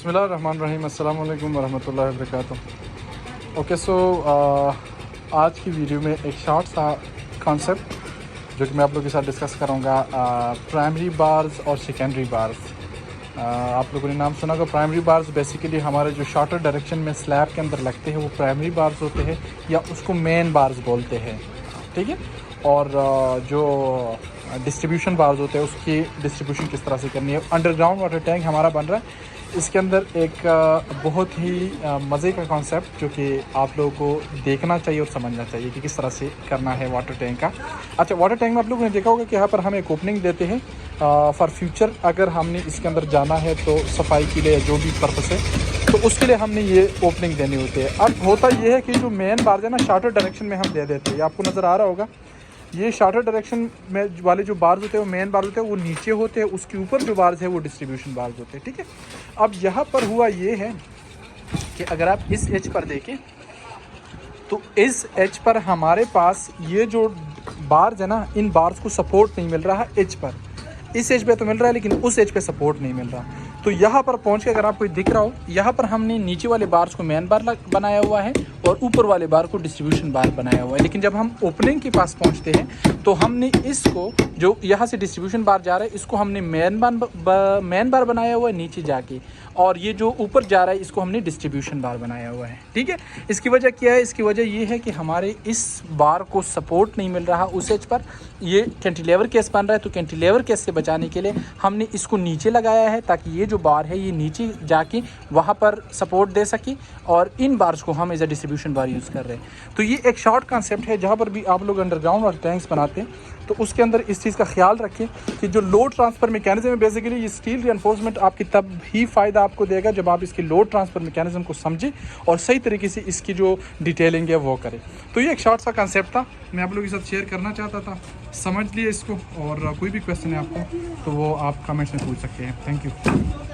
बिस्मिल्लाहिर्रहमानिर्रहीम, अस्सलाम वालेकुम वरहमतुल्लाहि वबरकातुह। ओके सो आज की वीडियो में एक शॉर्ट सा कॉन्सेप्ट जो कि मैं आप लोगों के साथ डिस्कस करूँगा, प्राइमरी बार्स और सेकेंडरी बार्स। आप लोगों ने नाम सुना होगा। प्राइमरी बार्स बेसिकली हमारे जो शॉर्टर डायरेक्शन में स्लैब के अंदर लगते हैं वो प्राइमरी बार्स होते हैं, या उसको मेन बार्स बोलते हैं, ठीक है। और जो डिस्ट्रीब्यूशन बार्स होते हैं उसकी डिस्ट्रीब्यूशन किस तरह से करनी है। अंडरग्राउंड वाटर टैंक हमारा बन रहा है, इसके अंदर एक बहुत ही मज़े का कॉन्सेप्ट जो कि आप लोगों को देखना चाहिए और समझना चाहिए कि किस तरह से करना है वाटर टैंक का। अच्छा, वाटर टैंक में आप लोगों ने देखा होगा कि यहाँ पर हम एक ओपनिंग देते हैं फॉर फ्यूचर। अगर हमने इसके अंदर जाना है तो सफाई के लिए जो भी पर्पस है तो उसके लिए हमने ये ओपनिंग देनी होती है। अब होता ये है कि जो मेन बार है ना, शार्टर डायरेक्शन में हम दे देते हैं। ये आपको नज़र आ रहा होगा, ये शार्टर डायरेक्शन में वाले जो बार्स होते हैं वो मेन बार होते हैं, वो नीचे होते हैं। उसके ऊपर जो बार्स है वो डिस्ट्रीब्यूशन बार्स होते हैं, ठीक है। अब यहाँ पर हुआ ये है कि अगर आप इस एज पर देखें तो इस एज पर हमारे पास ये जो बार्स है ना, इन बार्स को सपोर्ट नहीं मिल रहा है एज पर। इस एज पे तो मिल रहा है लेकिन उस एज पे सपोर्ट नहीं मिल रहा। तो यहाँ पर पहुँच के अगर आपको दिख रहा हो, यहाँ पर हमने नीचे वाले बार्स को मेन बार बनाया हुआ है और ऊपर वाले बार को डिस्ट्रीब्यूशन बार बनाया हुआ है। लेकिन जब हम ओपनिंग के पास पहुँचते हैं तो हमने इसको, जो यहाँ से डिस्ट्रीब्यूशन बार जा रहा है, इसको हमने मेन बार बनाया हुआ है नीचे जाके, और ये जो ऊपर जा रहा है इसको हमने डिस्ट्रीब्यूशन बार बनाया हुआ है, ठीक है। इसकी वजह क्या है? इसकी वजह ये है कि हमारे इस बार को सपोर्ट नहीं मिल रहा उस एज पर। ये कैंटिलीवर केस बन रहा है, तो कैंटिलीवर केस से बचाने के लिए हमने इसको नीचे लगाया है ताकि ये जो बार है ये नीचे जाके वहाँ पर सपोर्ट दे सके, और इन बार्स को हम as a distribution bar use कर रहे हैं। तो ये एक शॉर्ट कॉन्सेप्ट है। जहाँ पर भी आप लोग अंडरग्राउंड वाटर टैंक्स बनाते हैं तो उसके अंदर इस चीज़ का ख्याल रखें कि जो लोड ट्रांसफ़र मैकेनिज्म है, बेसिकली ये स्टील रिइंफोर्समेंट आपकी तब ही फ़ायदा आपको देगा जब आप इसकी लोड ट्रांसफ़र मैकेनिज्म को समझें और सही तरीके से इसकी जो डिटेलिंग है वो करें। तो ये एक शॉर्ट सा कंसेप्ट था, मैं आप लोगों के साथ शेयर करना चाहता था। समझ लिए इसको, और कोई भी क्वेश्चन है आपको तो वो आप कमेंट्स में पूछ सकते हैं। Thank you.